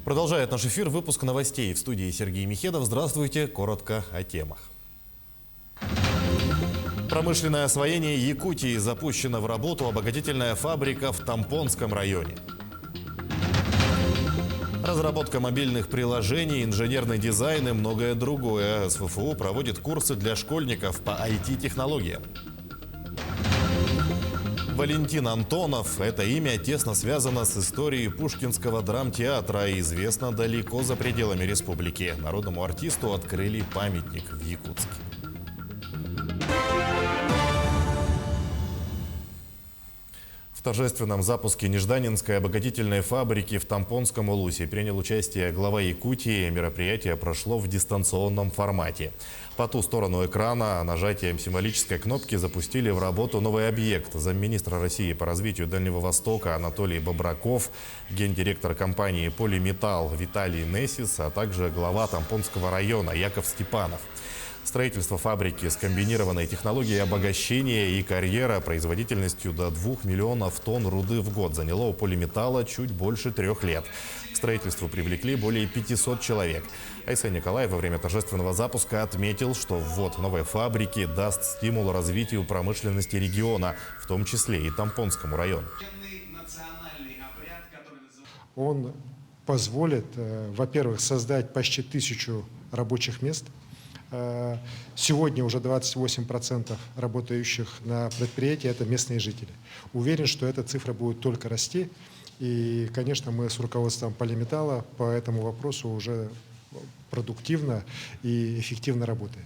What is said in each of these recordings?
Продолжает наш эфир выпуск новостей. В студии Сергей Михедов. Здравствуйте. Коротко о темах. Промышленное освоение Якутии. Запущена в работу обогатительная фабрика в Тампонском районе. Разработка мобильных приложений, инженерный дизайн и многое другое. СФФУ проводит курсы для школьников по IT-технологиям. Валентин Антонов. Это имя тесно связано с историей Пушкинского драмтеатра и известно далеко за пределами республики. Народному артисту открыли памятник в Якутске. В торжественном запуске Нежданинской обогатительной фабрики в Тампонском Улусе принял участие глава Якутии. Мероприятие прошло в дистанционном формате. По ту сторону экрана нажатием символической кнопки запустили в работу новый объект. Замминистра России по развитию Дальнего Востока Анатолий Бобраков, гендиректор компании «Полиметалл» Виталий Несис, а также глава Тампонского района Яков Степанов. Строительство фабрики с комбинированной технологией обогащения и карьера производительностью до 2 миллионов тонн руды в год заняло у «Полиметалла» чуть больше 3 лет. К строительству привлекли более 500 человек. Айсен Николаев во время торжественного запуска отметил, что ввод новой фабрики даст стимул развитию промышленности региона, в том числе и Тампонскому району. Он позволит, во-первых, создать почти 1000 рабочих мест. Сегодня уже 28% работающих на предприятии – это местные жители. Уверен, что эта цифра будет только расти. И, конечно, мы с руководством «Полиметалла» по этому вопросу уже продуктивно и эффективно работаем.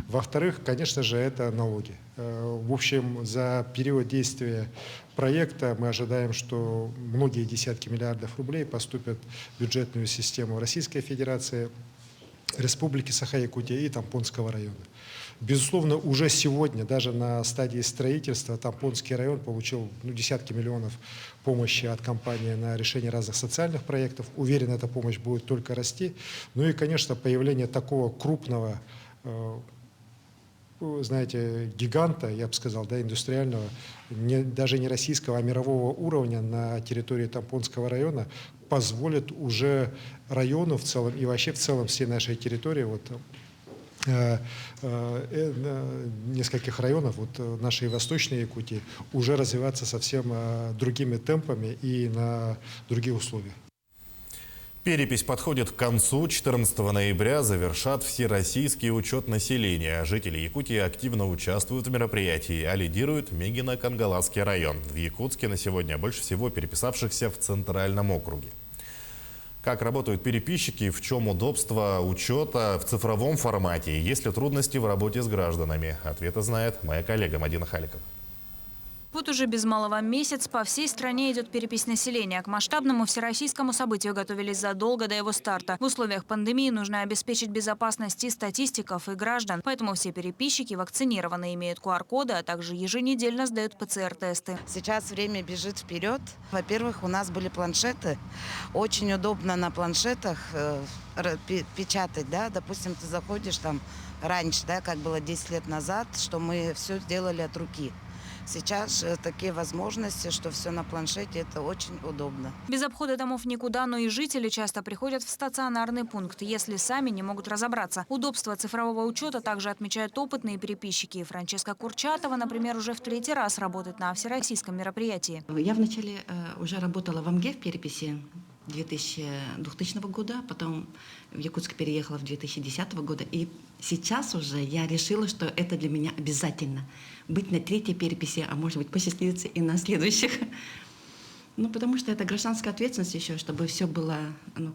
Во-вторых, конечно же, это налоги. В общем, за период действия проекта мы ожидаем, что многие десятки миллиардов рублей поступят в бюджетную систему Российской Федерации, Республики Саха-Якутия и Тампонского района. Безусловно, уже сегодня, даже на стадии строительства, Тампонский район получил десятки миллионов помощи от компании на решение разных социальных проектов. Уверен, эта помощь будет только расти. Ну и, конечно, появление такого крупного, знаете, гиганта, я бы сказал, да, индустриального, даже не российского, а мирового уровня на территории Тампонского района позволит уже району в целом и вообще в целом всей нашей территории, нескольких районов нашей Восточной Якутии уже развиваться совсем другими темпами и на других условиях. Перепись подходит к концу. 14 ноября завершат всероссийский учет населения. Жители Якутии активно участвуют в мероприятии, а лидирует Мегино-Кангаласский район. В Якутске на сегодня больше всего переписавшихся в Центральном округе. Как работают переписчики, в чем удобство учета в цифровом формате, есть ли трудности в работе с гражданами? Ответы знает моя коллега Мадина Халикова. Вот уже без малого месяц по всей стране идет перепись населения. К масштабному всероссийскому событию готовились задолго до его старта. В условиях пандемии нужно обеспечить безопасность и статистиков, и граждан. Поэтому все переписчики вакцинированы, имеют QR-коды, а также еженедельно сдают ПЦР-тесты. Сейчас время бежит вперед. Во-первых, у нас были планшеты. Очень удобно на планшетах печатать. Да? Допустим, ты заходишь там раньше, да, как было 10 лет назад, что мы все делали от руки. Сейчас же такие возможности, что все на планшете, это очень удобно. Без обхода домов никуда, но и жители часто приходят в стационарный пункт, если сами не могут разобраться. Удобство цифрового учета также отмечают опытные переписчики. Франческа Курчатова, например, уже в 3-й раз работает на всероссийском мероприятии. Я вначале уже работала в МГ в переписи 2000 года, потом в Якутск переехала в 2010 года. И сейчас уже я решила, что это для меня обязательно. Быть на 3-й переписи, а может быть посчастливиться и на следующих. Потому что это гражданская ответственность еще, чтобы все было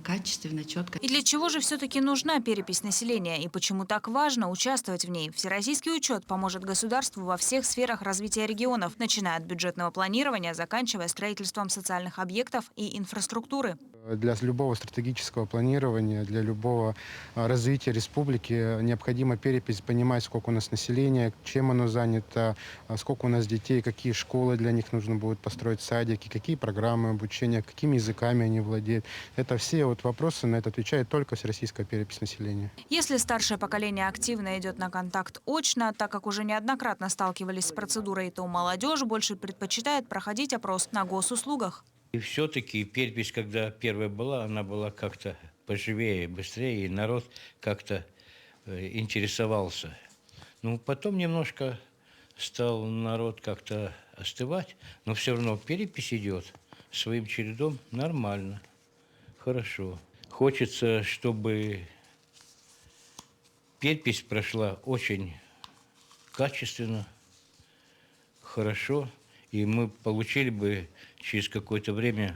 качественно, четко. И для чего же все-таки нужна перепись населения? И почему так важно участвовать в ней? Всероссийский учет поможет государству во всех сферах развития регионов, начиная от бюджетного планирования, заканчивая строительством социальных объектов и инфраструктуры. Для любого стратегического планирования, для любого развития республики необходима перепись, понимать, сколько у нас населения, чем оно занято, сколько у нас детей, какие школы для них нужно будет построить, садики, какие программы обучения, какими языками они владеют. Это все вопросы, на это отвечает только всероссийская перепись населения. Если старшее поколение активно идет на контакт очно, так как уже неоднократно сталкивались с процедурой, то молодежь больше предпочитает проходить опрос на госуслугах. И все-таки перепись, когда первая была, она была как-то поживее, быстрее, и народ как-то интересовался. Ну, потом немножко стал народ как-то остывать, но все равно перепись идет своим чередом нормально, хорошо. Хочется, чтобы перепись прошла очень качественно, хорошо, и мы получили бы через какое-то время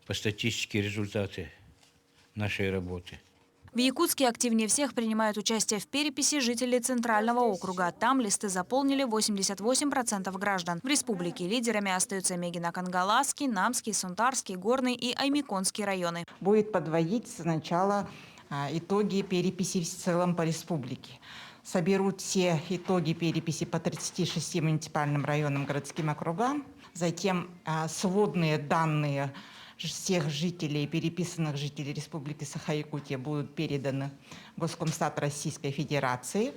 по статистике результаты нашей работы. В Якутске активнее всех принимают участие в переписи жители Центрального округа. Там листы заполнили 88% граждан. В республике лидерами остаются Мегино-Кангаласский, Намский, Сунтарский, Горный и Аймиконский районы. Будет подводить сначала итоги переписи в целом по республике. Соберут все итоги переписи по 36 муниципальным районам, городским округам. Затем сводные данные всех жителей, переписанных жителей Республики Саха-Якутия будут переданы в Госкомстат Российской Федерации.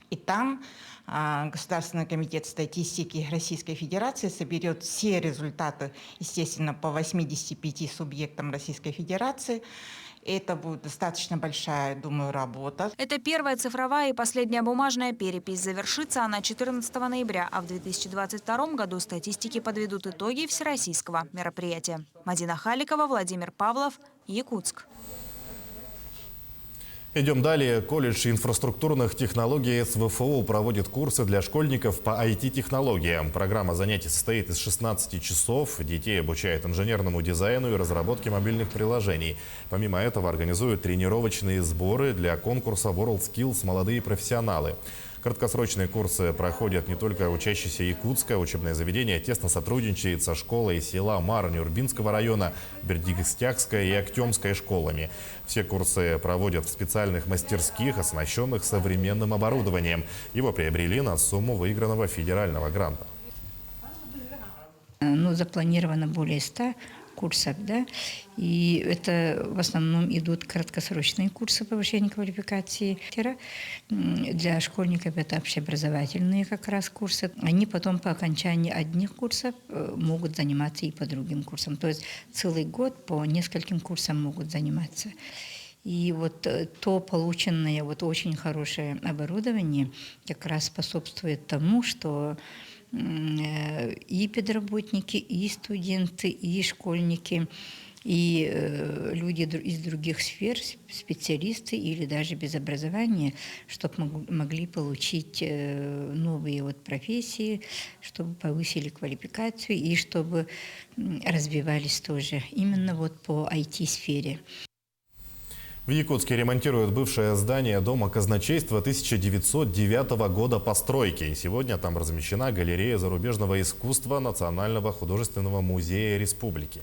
И там Государственный комитет статистики Российской Федерации соберет все результаты, естественно, по 85 субъектам Российской Федерации. Это будет достаточно большая, думаю, работа. Это первая цифровая и последняя бумажная перепись. Завершится она 14 ноября, а в 2022 году статистики подведут итоги всероссийского мероприятия. Мадина Халикова, Владимир Павлов, Якутск. Идем далее. Колледж инфраструктурных технологий СВФУ проводит курсы для школьников по IT-технологиям. Программа занятий состоит из 16 часов. Детей обучают инженерному дизайну и разработке мобильных приложений. Помимо этого организуют тренировочные сборы для конкурса WorldSkills «Молодые профессионалы». Краткосрочные курсы проходят не только учащиеся Якутска. Учебное заведение тесно сотрудничает со школой села Марни-Урбинского района, Бердикстякской и Актемской школами. Все курсы проводят в специальных мастерских, оснащенных современным оборудованием. Его приобрели на сумму выигранного федерального гранта. Запланировано более 100 курсов, да, и это в основном идут краткосрочные курсы повышения квалификации. Для школьников это общеобразовательные как раз курсы. Они потом по окончании одних курсов могут заниматься и по другим курсам. То есть целый год по нескольким курсам могут заниматься. И вот то полученное очень хорошее оборудование как раз способствует тому, что и педработники, и студенты, и школьники, и люди из других сфер, специалисты или даже без образования, чтобы могли получить новые профессии, чтобы повысили квалификацию и чтобы развивались тоже именно по IT-сфере. В Якутске ремонтируют бывшее здание Дома казначейства 1909 года постройки. Сегодня там размещена галерея зарубежного искусства Национального художественного музея республики.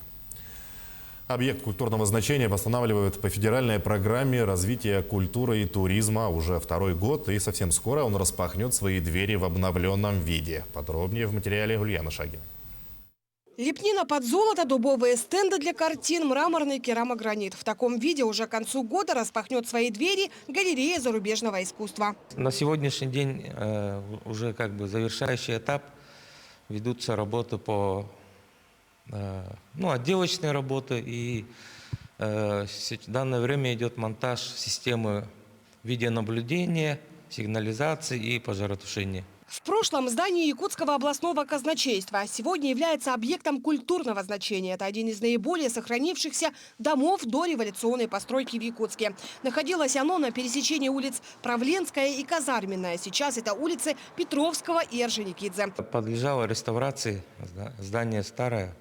Объект культурного значения восстанавливают по федеральной программе развития культуры и туризма уже второй год. И совсем скоро он распахнет свои двери в обновленном виде. Подробнее в материале Ульяны Шагиной. Лепнина под золото, дубовые стенды для картин, мраморный керамогранит. В таком виде уже к концу года распахнет свои двери галерея зарубежного искусства. На сегодняшний день уже завершающий этап. Ведутся работы по отделочной работы. И в данное время идет монтаж системы видеонаблюдения, сигнализации и пожаротушения. В прошлом здание Якутского областного казначейства сегодня является объектом культурного значения. Это один из наиболее сохранившихся домов дореволюционной постройки в Якутске. Находилось оно на пересечении улиц Правленская и Казарменная. Сейчас это улицы Петровского и Орджоникидзе. Подлежало реставрации, здание старое.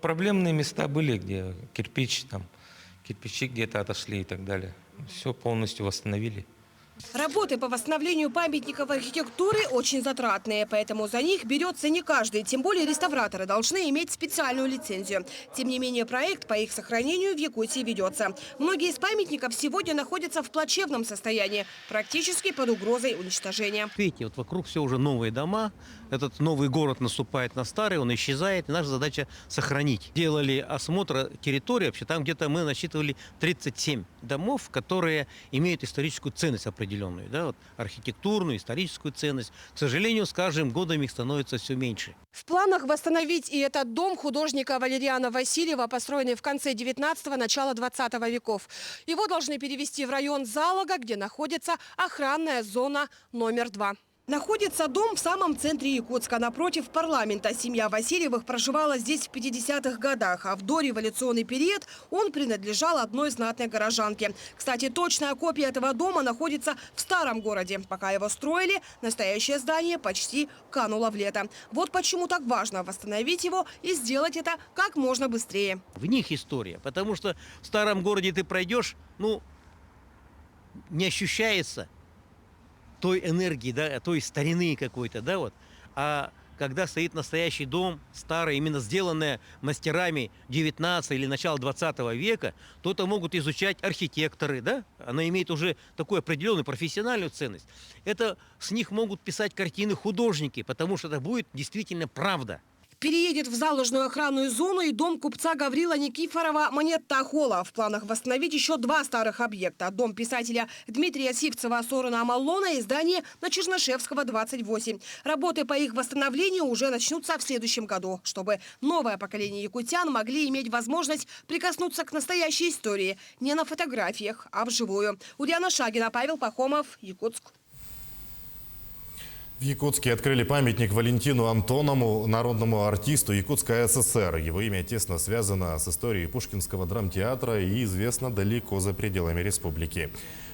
Проблемные места были, где кирпичи где-то отошли и так далее. Все полностью восстановили. Работы по восстановлению памятников архитектуры очень затратные, поэтому за них берется не каждый. Тем более реставраторы должны иметь специальную лицензию. Тем не менее, проект по их сохранению в Якутии ведется. Многие из памятников сегодня находятся в плачевном состоянии, практически под угрозой уничтожения. Видите, вокруг все уже новые дома. Этот новый город наступает на старый, он исчезает. Наша задача сохранить. Делали осмотр территории. Вообще там где-то мы насчитывали 37 домов, которые имеют историческую ценность определенную. определенную, да, вот, архитектурную, историческую ценность. К сожалению, с каждым годом их становится все меньше. В планах восстановить и этот дом художника Валериана Васильева, построенный в конце 19-го, начала 20 веков. Его должны перевести в район Залога, где находится охранная зона номер 2. Находится дом в самом центре Якутска, напротив парламента. Семья Васильевых проживала здесь в 50-х годах, а в дореволюционный период он принадлежал одной знатной горожанке. Кстати, точная копия этого дома находится в старом городе. Пока его строили, настоящее здание почти кануло в лето. Вот почему так важно восстановить его и сделать это как можно быстрее. В них история, потому что в старом городе ты пройдешь, ну, не ощущается той энергии, да, той старины какой-то, да, вот. А когда стоит настоящий дом, старый, именно сделанный мастерами 19 или начала 20 века, то это могут изучать архитекторы, да, она имеет уже такую определенную профессиональную ценность. Это с них могут писать картины художники, потому что это будет действительно правда. Переедет в заложную охранную зону и дом купца Гаврила Никифорова Монетта-Холла. В планах восстановить еще 2 старых объекта. Дом писателя Дмитрия Сивцева Сорона Амаллона и здание на Чернышевского, 28. Работы по их восстановлению уже начнутся в следующем году, чтобы новое поколение якутян могли иметь возможность прикоснуться к настоящей истории. Не на фотографиях, а вживую. Ульяна Шагина, Павел Пахомов, Якутск. В Якутске открыли памятник Валентину Антонову, народному артисту Якутской ССР. Его имя тесно связано с историей Пушкинского драмтеатра и известно далеко за пределами республики.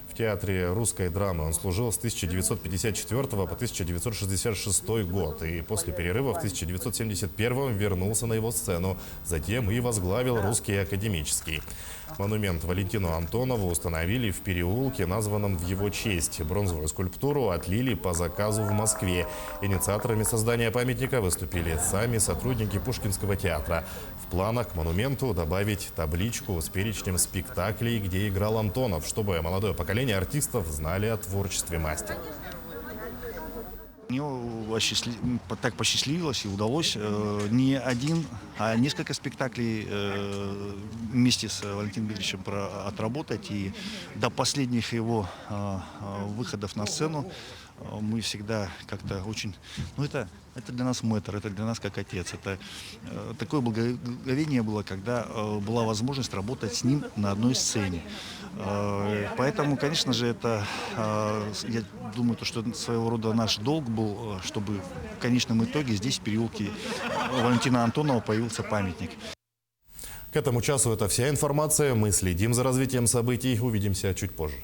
В театре русской драмы он служил с 1954 по 1966 год и после перерыва в 1971 вернулся на его сцену, затем и возглавил Русский академический. Монумент Валентину Антонову установили в переулке, названном в его честь. Бронзовую скульптуру отлили по заказу в Москве. Инициаторами создания памятника выступили сами сотрудники Пушкинского театра. В планах к монументу добавить табличку с перечнем спектаклей, где играл Антонов, чтобы молодое поколение артистов знали о творчестве мастера. Мне так посчастливилось и удалось не один, а несколько спектаклей вместе с Валентином Дмитриевичем отработать. И до последних его выходов на сцену мы всегда как-то очень... Ну, это для нас мэтр, это для нас как отец. Это такое благоговение было, когда была возможность работать с ним на одной сцене. Поэтому, конечно же, это, я думаю, что своего рода наш долг был, чтобы в конечном итоге здесь, в переулке Валентина Антонова, появился памятник. К этому часу это вся информация. Мы следим за развитием событий. Увидимся чуть позже.